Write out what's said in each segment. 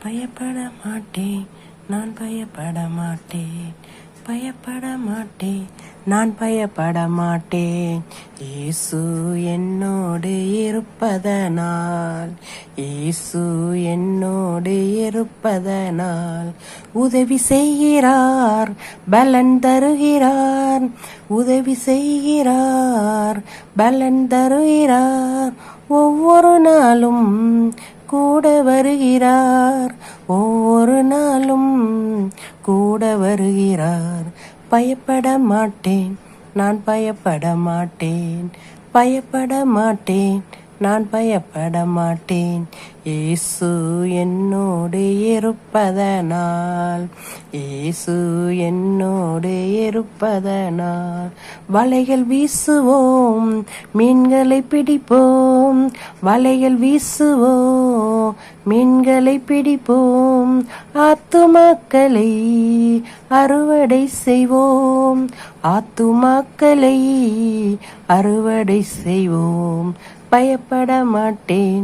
பயப்பட மாட்டேன், நான் பயப்பட மாட்டேன், பயப்பட மாட்டேன், நான் பயப்பட மாட்டேன். இயேசு என்னோடு இருப்பதனால், இயேசு என்னோடு இருப்பதனால், உதவி செய்கிறார், பலன் தருகிறார், உதவி செய்கிறார், பலன் தருகிறார். ஒவ்வொரு நாளும் கூட வருகிறார், ஒவ்வொரு நாளும் கூட வருகிறார். பயப்பட மாட்டேன், நான் பயப்பட மாட்டேன், பயப்பட மாட்டேன், நான் பயப்பட மாட்டேன். இயேசு என்னோடு இருப்பதனால், இயேசு என்னோடு இருப்பதனால். வலைகள் வீசுவோம், மீன்களை பிடிப்போம், வலைகள் வீசுவோம், மீன்களை பிடிப்போம். ஆத்துமாக்களை அறுவடை செய்வோம், ஆத்துமாக்களை அறுவடை செய்வோம். பயப்பட மாட்டேன்,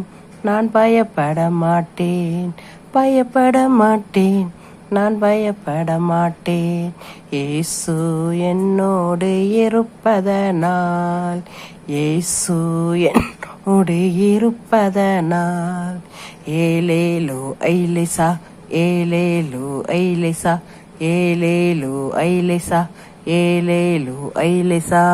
நான் பயப்பட மாட்டேன், பயப்பட மாட்டேன், நான் பயப்பட மாட்டேன். இயேசு என்னோடு இருப்பதனால், இயேசு என்னோடு இருப்பதனால். ஏலேலோ ஐலேசா, ஏலேலோ ஐலேசா, ஏலேலோ ஐலேசா, ஏலேலோ ஐலேசா.